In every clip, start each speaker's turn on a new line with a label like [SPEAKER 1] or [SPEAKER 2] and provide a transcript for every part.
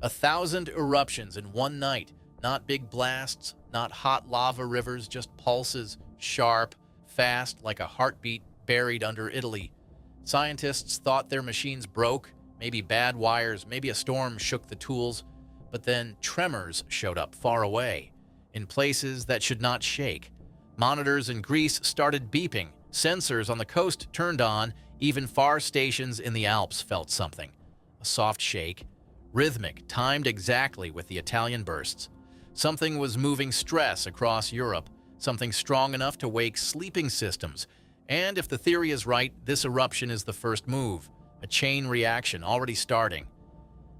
[SPEAKER 1] 1,000 eruptions in one night. Not big blasts, not hot lava rivers, just pulses, sharp, fast, like a heartbeat buried under Italy. Scientists thought their machines broke, maybe bad wires, maybe a storm shook the tools, but then tremors showed up far away, in places that should not shake. Monitors in Greece started beeping, sensors on the coast turned on, even far stations in the Alps felt something. A soft shake, rhythmic, timed exactly with the Italian bursts. Something was moving stress across Europe, something strong enough to wake sleeping systems. And if the theory is right, this eruption is the first move, a chain reaction already starting.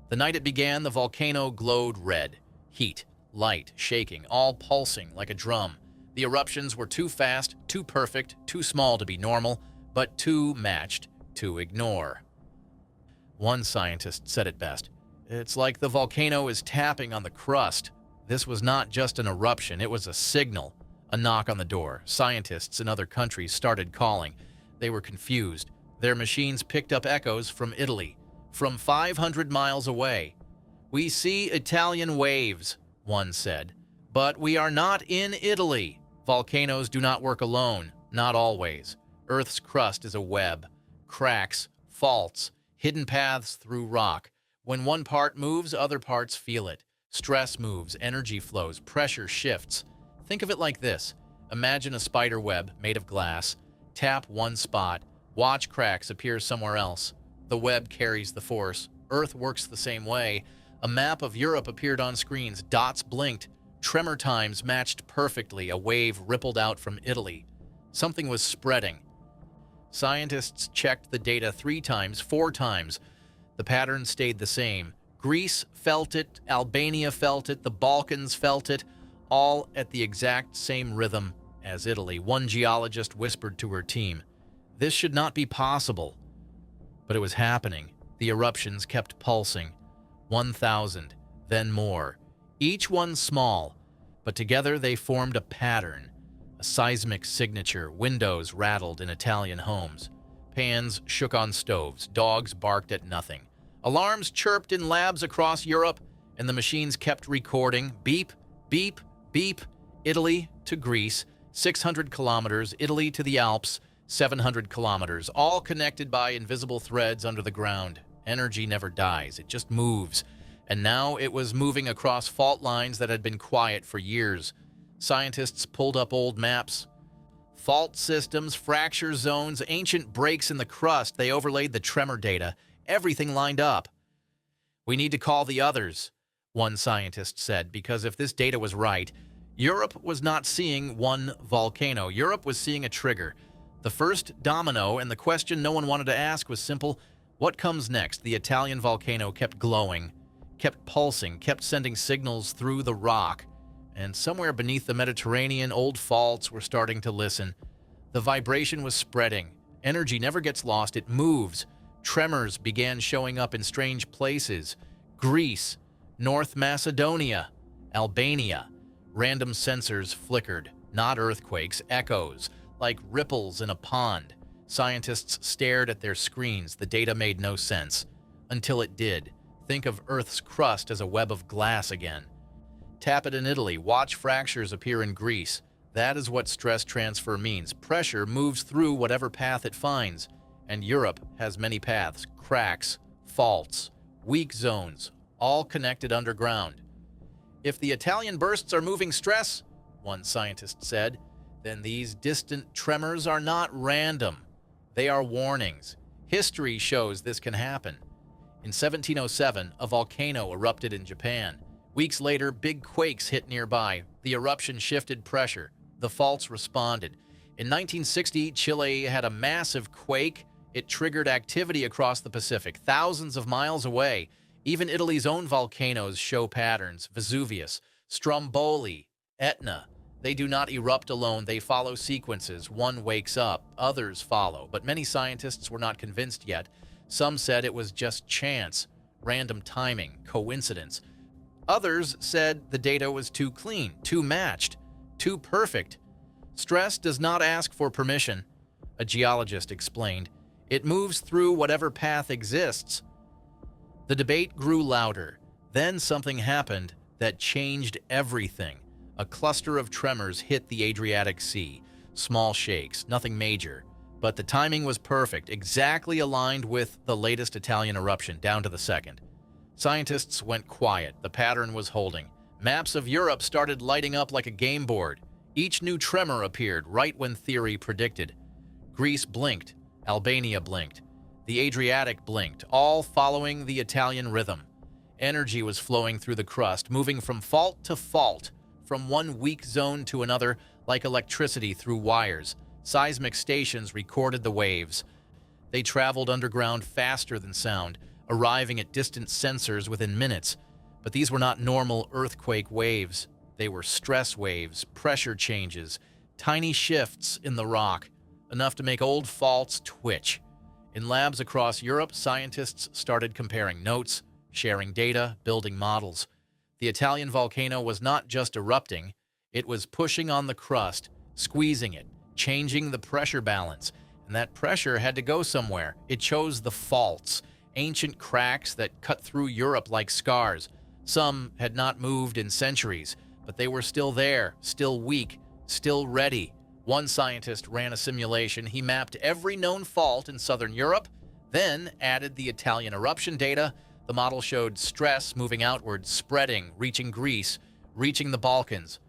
[SPEAKER 1] The night it began, the volcano glowed red. Heat, light, shaking, all pulsing like a drum. The eruptions were too fast, too perfect, too small to be normal, but too matched to ignore. One scientist said it best. It's like the volcano is tapping on the crust. This was not just an eruption, it was a signal. A knock on the door. Scientists in other countries started calling. They were confused. Their machines picked up echoes from Italy, from 500 miles away. "We see Italian waves," one said. "But we are not in Italy. Volcanoes do not work alone, not always. Earth's crust is a web. Cracks, faults, hidden paths through rock. When one part moves, other parts feel it. Stress moves, energy flows, pressure shifts. Think of it like this. Imagine a spider web made of glass. Tap one spot, watch cracks appear somewhere else. The web carries the force. Earth works the same way. A map of Europe appeared on screens. Dots blinked. Tremor times matched perfectly. A wave rippled out from Italy. Something was spreading. Scientists checked the data 3 times, 4 times. The pattern stayed the same. Greece felt it, Albania felt it, the Balkans felt it, all at the exact same rhythm as Italy. One geologist whispered to her team, "This should not be possible." But it was happening. The eruptions kept pulsing. 1,000, then more. Each one small, but together they formed a pattern. A seismic signature. Windows rattled in Italian homes. Pans shook on stoves. Dogs barked at nothing. Alarms chirped in labs across Europe, and the machines kept recording. Beep, beep, beep. Italy to Greece, 600 kilometers. Italy to the Alps, 700 kilometers. All connected by invisible threads under the ground. Energy never dies. It just moves. And now it was moving across fault lines that had been quiet for years. Scientists pulled up old maps. Fault systems, fracture zones, ancient breaks in the crust. They overlaid the tremor data. Everything lined up. "We need to call the others," one scientist said, because if this data was right, Europe was not seeing one volcano. Europe was seeing a trigger. The first domino, and the question no one wanted to ask was simple. What comes next? The Italian volcano kept glowing, kept pulsing, kept sending signals through the rock. And somewhere beneath the Mediterranean, old faults were starting to listen. The vibration was spreading. Energy never gets lost, it moves. Tremors began showing up in strange places. Greece, North Macedonia, Albania. Random sensors flickered. Not earthquakes, echoes, like ripples in a pond. Scientists stared at their screens. The data made no sense. Until it did. Think of Earth's crust as a web of glass again. Tap it in Italy. Watch fractures appear in Greece. That is what stress transfer means. Pressure moves through whatever path it finds. And Europe has many paths, cracks, faults, weak zones, all connected underground. "If the Italian bursts are moving stress," one scientist said, "then these distant tremors are not random. They are warnings. History shows this can happen." In 1707, a volcano erupted in Japan. Weeks later, big quakes hit nearby. The eruption shifted pressure. The faults responded. In 1960, Chile had a massive quake. It triggered activity across the Pacific, thousands of miles away. Even Italy's own volcanoes show patterns. Vesuvius, Stromboli, Etna. They do not erupt alone. They follow sequences. One wakes up, others follow. But many scientists were not convinced yet. Some said it was just chance, random timing, coincidence. Others said the data was too clean, too matched, too perfect. Stress does not ask for permission, a geologist explained. It moves through whatever path exists. The debate grew louder. Then something happened that changed everything. A cluster of tremors hit the Adriatic Sea. Small shakes, nothing major. But the timing was perfect, exactly aligned with the latest Italian eruption, down to the second. Scientists went quiet. The pattern was holding. Maps of Europe started lighting up like a game board. Each new tremor appeared right when theory predicted. Greece blinked. Albania blinked. The Adriatic blinked, all following the Italian rhythm. Energy was flowing through the crust, moving from fault to fault, from one weak zone to another, like electricity through wires. Seismic stations recorded the waves. They traveled underground faster than sound, arriving at distant sensors within minutes. But these were not normal earthquake waves. They were stress waves, pressure changes, tiny shifts in the rock, enough to make old faults twitch. In labs across Europe, scientists started comparing notes, sharing data, building models. The Italian volcano was not just erupting, it was pushing on the crust, squeezing it, changing the pressure balance. And that pressure had to go somewhere. It chose the faults, ancient cracks that cut through Europe like scars. Some had not moved in centuries, but they were still there, still weak, still ready. One scientist ran a simulation. He mapped every known fault in southern Europe, then added the Italian eruption data. The model showed stress moving outward, spreading, reaching Greece, reaching the Balkans,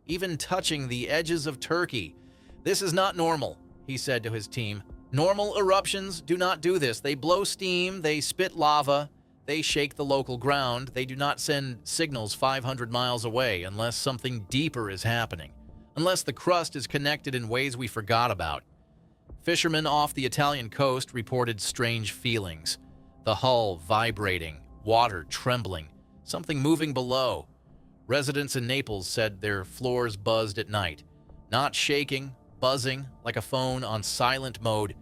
[SPEAKER 1] even touching the edges of Turkey. "This is not normal," he said to his team. "Normal eruptions do not do this. They blow steam, they spit lava, they shake the local ground. They do not send signals 500 miles away unless something deeper is happening, unless the crust is connected in ways we forgot about." Fishermen off the Italian coast reported strange feelings. The hull vibrating, water trembling, something moving below. Residents in Naples said their floors buzzed at night. Not shaking, buzzing, like a phone on silent mode.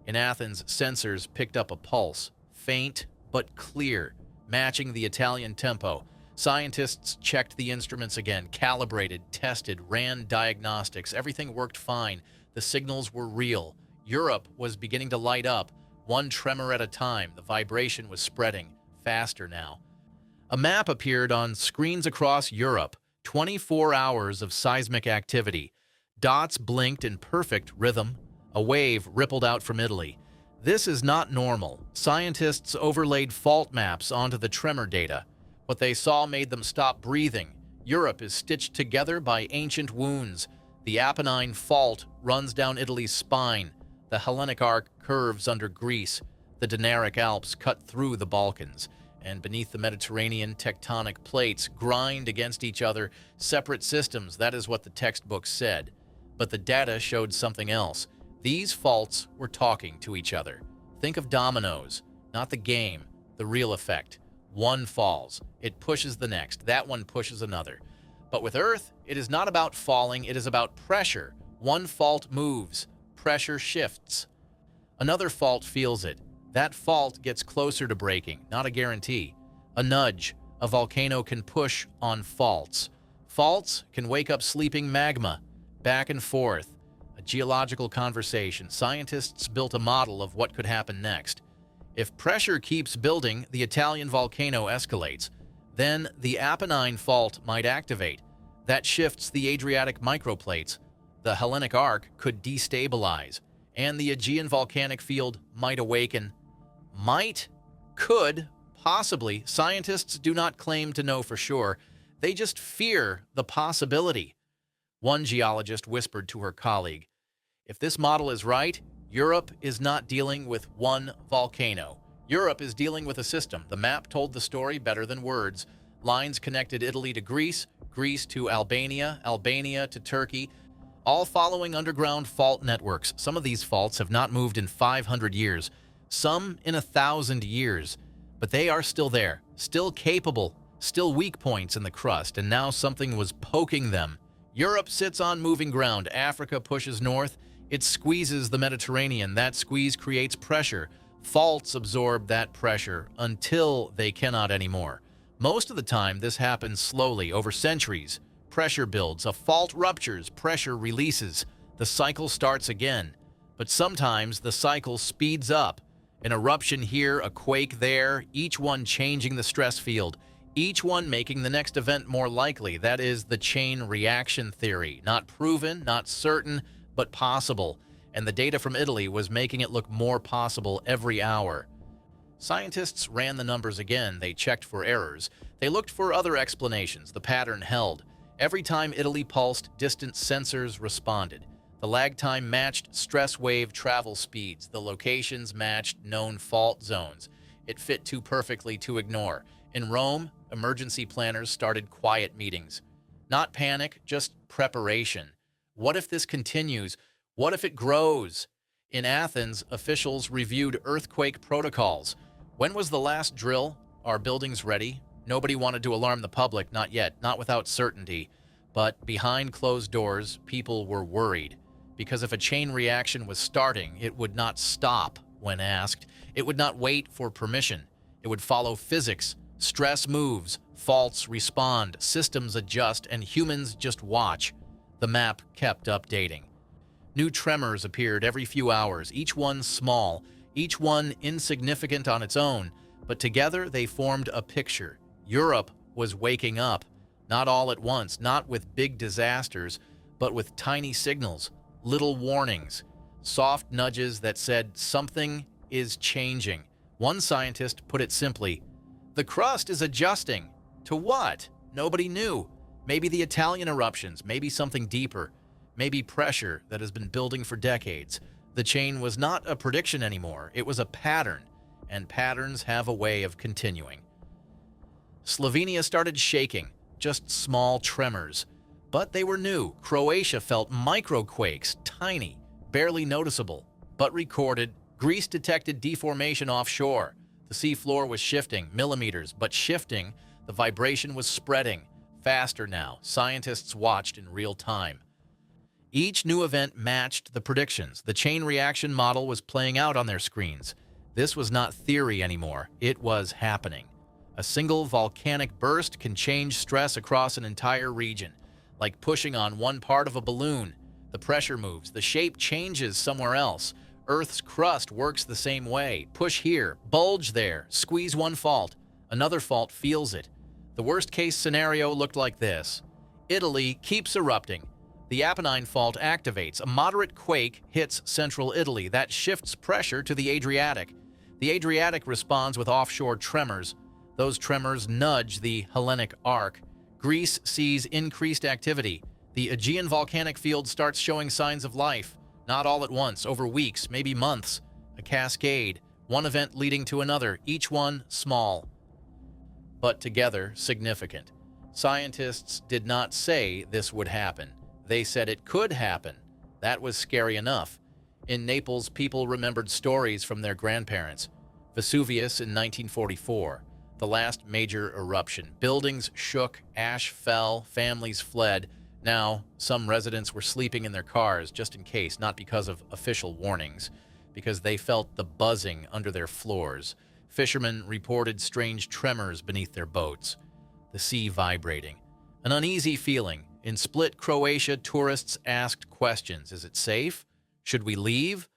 [SPEAKER 1] In Athens, sensors picked up a pulse, faint but clear, matching the Italian tempo. Scientists checked the instruments again, calibrated, tested, ran diagnostics. Everything worked fine. The signals were real. Europe was beginning to light up, one tremor at a time. The vibration was spreading, faster now. A map appeared on screens across Europe. 24 hours of seismic activity. Dots blinked in perfect rhythm. A wave rippled out from Italy. This is not normal. Scientists overlaid fault maps onto the tremor data. What they saw made them stop breathing. Europe is stitched together by ancient wounds. The Apennine Fault runs down Italy's spine. The Hellenic Arc curves under Greece. The Dinaric Alps cut through the Balkans. And beneath the Mediterranean, tectonic plates grind against each other, separate systems. That is what the textbooks said. But the data showed something else. These faults were talking to each other. Think of dominoes, not the game, the real effect. One falls, it pushes the next, that one pushes another. But with Earth, it is not about falling, it is about pressure. One fault moves, pressure shifts. Another fault feels it. That fault gets closer to breaking, not a guarantee. A nudge. A volcano can push on faults. Faults can wake up sleeping magma. Back and forth. A geological conversation. Scientists built a model of what could happen next. If pressure keeps building, the Italian volcano escalates. Then the Apennine Fault might activate. That shifts the Adriatic microplates. The Hellenic Arc could destabilize. And the Aegean volcanic field might awaken. Might, could, possibly. Scientists do not claim to know for sure. They just fear the possibility. One geologist whispered to her colleague, "If this model is right, Europe is not dealing with one volcano. Europe is dealing with a system." The map told the story better than words. Lines connected Italy to Greece, Greece to Albania, Albania to Turkey, all following underground fault networks. Some of these faults have not moved in 500 years. Some in 1,000 years, but they are still there, still capable, still weak points in the crust, and now something was poking them. Europe sits on moving ground. Africa pushes north. It squeezes the Mediterranean. That squeeze creates pressure. Faults absorb that pressure until they cannot anymore. Most of the time, this happens slowly over centuries. Pressure builds, a fault ruptures, pressure releases. The cycle starts again. But sometimes the cycle speeds up. An eruption here, a quake there, each one changing the stress field, each one making the next event more likely. That is the chain reaction theory. Not proven, not certain, but possible. And the data from Italy was making it look more possible every hour. Scientists ran the numbers again. They checked for errors. They looked for other explanations. The pattern held. Every time Italy pulsed, distant sensors responded. The lag time matched stress wave travel speeds. The locations matched known fault zones. It fit too perfectly to ignore. In Rome, emergency planners started quiet meetings. Not panic, just preparation. What if this continues? What if it grows? In Athens, officials reviewed earthquake protocols. When was the last drill? Are buildings ready? Nobody wanted to alarm the public, not yet, not without certainty. But behind closed doors, people were worried. Because if a chain reaction was starting, it would not stop when asked. It would not wait for permission. It would follow physics. Stress moves, faults respond, systems adjust, and humans just watch. The map kept updating. New tremors appeared every few hours, each one small, each one insignificant on its own, but together they formed a picture. Europe was waking up, not all at once, not with big disasters, but with tiny signals, little warnings, soft nudges that said something is changing. One scientist put it simply, the crust is adjusting. To what? Nobody knew. Maybe the Italian eruptions, maybe something deeper, maybe pressure that has been building for decades. The chain was not a prediction anymore, it was a pattern, and patterns have a way of continuing. Slovenia started shaking, just small tremors. But they were new. Croatia felt microquakes, tiny, barely noticeable, but recorded. Greece detected deformation offshore. The seafloor was shifting, millimeters, but shifting. The vibration was spreading. Faster now. Scientists watched in real time. Each new event matched the predictions. The chain reaction model was playing out on their screens. This was not theory anymore. It was happening. A single volcanic burst can change stress across an entire region. Like pushing on one part of a balloon. The pressure moves, the shape changes somewhere else. Earth's crust works the same way. Push here, bulge there, squeeze one fault. Another fault feels it. The worst-case scenario looked like this. Italy keeps erupting. The Apennine Fault activates. A moderate quake hits central Italy. That shifts pressure to the Adriatic. The Adriatic responds with offshore tremors. Those tremors nudge the Hellenic arc. Greece sees increased activity. The Aegean volcanic field starts showing signs of life. Not all at once, over weeks, maybe months. A cascade, one event leading to another, each one small, but together significant. Scientists did not say this would happen. They said it could happen. That was scary enough. In Naples, people remembered stories from their grandparents. Vesuvius in 1944. The last major eruption. Buildings shook, ash fell, families fled. Now, some residents were sleeping in their cars just in case, not because of official warnings, because they felt the buzzing under their floors. Fishermen reported strange tremors beneath their boats. The sea vibrating. An uneasy feeling. In Split, Croatia, tourists asked questions. Is it safe? Should we leave?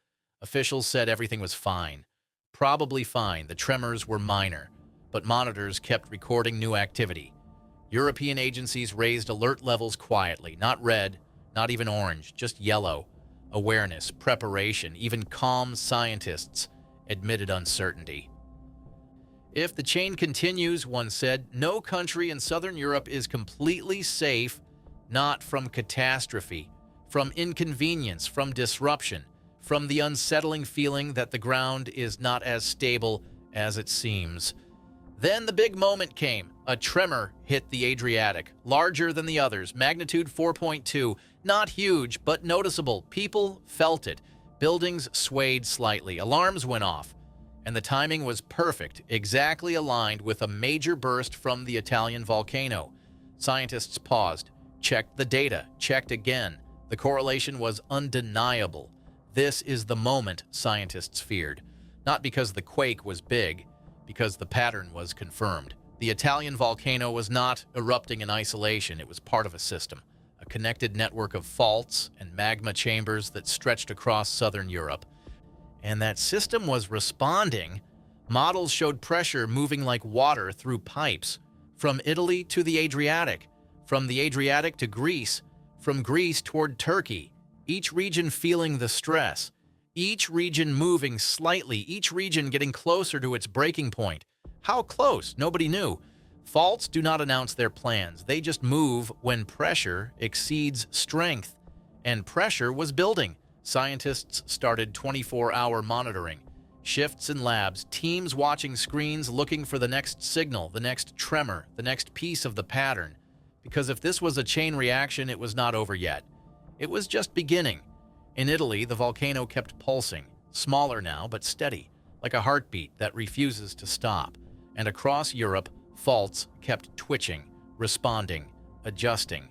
[SPEAKER 1] Officials said everything was fine. Probably fine. The tremors were minor. But monitors kept recording new activity. European agencies raised alert levels quietly, not red, not even orange, just yellow. Awareness, preparation, even calm scientists admitted uncertainty. If the chain continues, one said, no country in southern Europe is completely safe, not from catastrophe, from inconvenience, from disruption, from the unsettling feeling that the ground is not as stable as it seems. Then the big moment came. A tremor hit the Adriatic, larger than the others, magnitude 4.2. Not huge, but noticeable. People felt it. Buildings swayed slightly. Alarms went off. And the timing was perfect, exactly aligned with a major burst from the Italian volcano. Scientists paused, checked the data, checked again. The correlation was undeniable. This is the moment scientists feared. Not because the quake was big, because the pattern was confirmed. The Italian volcano was not erupting in isolation. It was part of a system, a connected network of faults and magma chambers that stretched across southern Europe. And that system was responding. Models showed pressure moving like water through pipes. from Italy to the Adriatic, from the Adriatic to Greece, from Greece toward Turkey, each region feeling the stress, each region moving slightly, each region getting closer to its breaking point. How close? Nobody knew. Faults do not announce their plans. They just move when pressure exceeds strength. And pressure was building. Scientists started 24-hour monitoring. Shifts in labs, teams watching screens looking for the next signal, the next tremor, the next piece of the pattern. Because if this was a chain reaction, it was not over yet. It was just beginning. In Italy, the volcano kept pulsing, smaller now but steady, like a heartbeat that refuses to stop. And across Europe, faults kept twitching, responding, adjusting.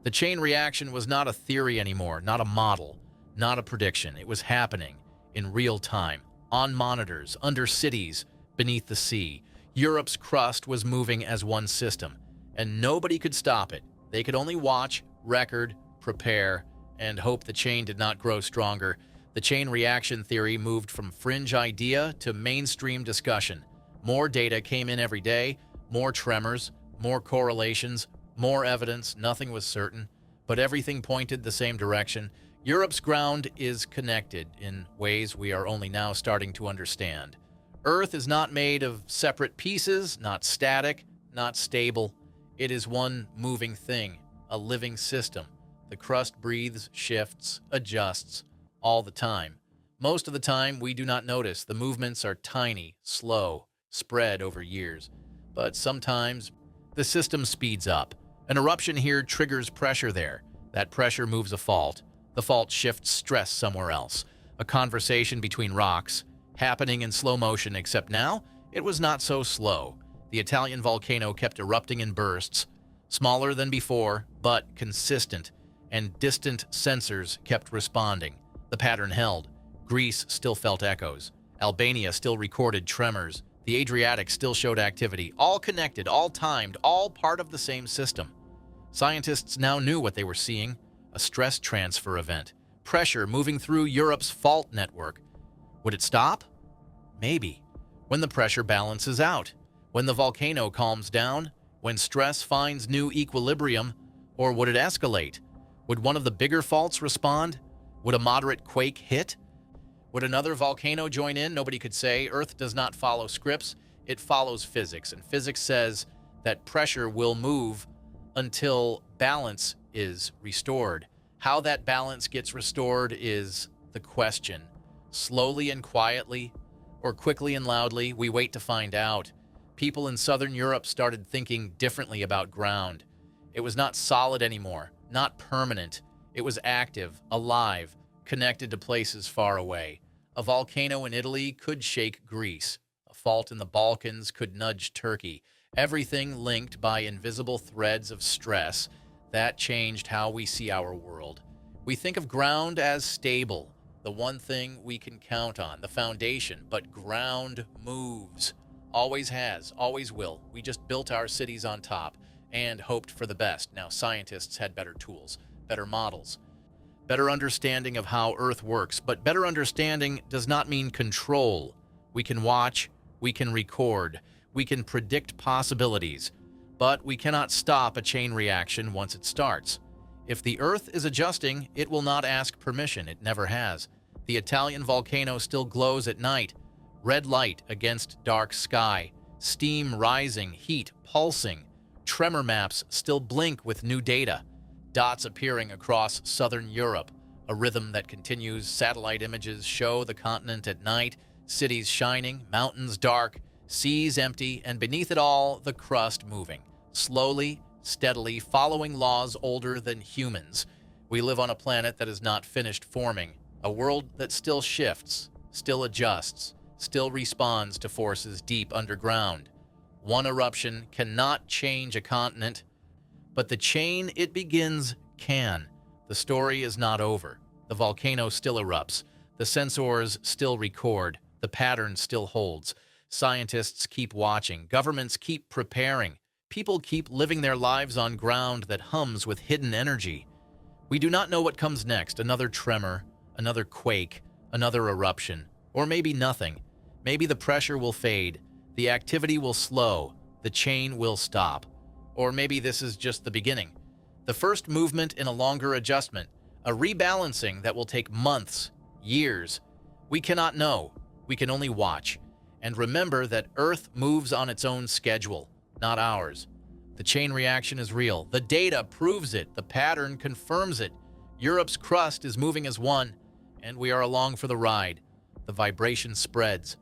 [SPEAKER 1] The chain reaction was not a theory anymore, not a model, not a prediction. It was happening in real time, on monitors, under cities, beneath the sea. Europe's crust was moving as one system, and nobody could stop it. They could only watch, record, prepare, and hope the chain did not grow stronger. The chain reaction theory moved from fringe idea to mainstream discussion. More data came in every day, more tremors, more correlations, more evidence. Nothing was certain, but everything pointed the same direction. Europe's ground is connected in ways we are only now starting to understand. Earth is not made of separate pieces, not static, not stable. It is one moving thing, a living system. The crust breathes, shifts, adjusts, all the time. Most of the time, we do not notice. The movements are tiny, slow, spread over years. But sometimes, the system speeds up. An eruption here triggers pressure there. That pressure moves a fault. The fault shifts stress somewhere else. A conversation between rocks, happening in slow motion, except now, it was not so slow. The Italian volcano kept erupting in bursts, smaller than before, but consistent, and distant sensors kept responding. The pattern held. Greece still felt echoes. Albania still recorded tremors. The Adriatic still showed activity. All connected, all timed, all part of the same system. Scientists now knew what they were seeing. A stress transfer event. Pressure moving through Europe's fault network. Would it stop? Maybe. When the pressure balances out. When the volcano calms down. When stress finds new equilibrium. Or would it escalate? Would one of the bigger faults respond? Would a moderate quake hit? Would another volcano join in? Nobody could say. Earth does not follow scripts. It follows physics. And physics says that pressure will move until balance is restored. How that balance gets restored is the question. Slowly and quietly, or quickly and loudly, we wait to find out. People in southern Europe started thinking differently about ground. It was not solid anymore, not permanent. It was active, alive, connected to places far away. A volcano in Italy could shake Greece. A fault in the Balkans could nudge Turkey. Everything linked by invisible threads of stress. That changed how we see our world. We think of ground as stable, the one thing we can count on, the foundation, but ground moves. Always has, always will. We just built our cities on top and hoped for the best. Now scientists had better tools, better models, better understanding of how Earth works, but better understanding does not mean control. We can watch, we can record, we can predict possibilities, but we cannot stop a chain reaction once it starts. If the Earth is adjusting, it will not ask permission. It never has. The Italian volcano still glows at night. Red light against dark sky. Steam rising, heat pulsing. Tremor maps still blink with new data. Dots appearing across southern Europe. A rhythm that continues. Satellite images show the continent at night. Cities shining, mountains dark, seas empty, and beneath it all, the crust moving. Slowly, steadily, following laws older than humans. We live on a planet that is not finished forming. A world that still shifts, still adjusts, still responds to forces deep underground. One eruption cannot change a continent, but the chain it begins can. The story is not over. The volcano still erupts. The sensors still record. The pattern still holds. Scientists keep watching. Governments keep preparing. People keep living their lives on ground that hums with hidden energy. We do not know what comes next. Another tremor, another quake, another eruption, or maybe nothing. Maybe the pressure will fade. The activity will slow. the chain will stop. Or maybe this is just the beginning. The first movement in a longer adjustment, a rebalancing that will take months, years. We cannot know. We can only watch. And remember that Earth moves on its own schedule, not ours. The chain reaction is real. The data proves it. The pattern confirms it. Europe's crust is moving as one, and we are along for the ride. The vibration spreads.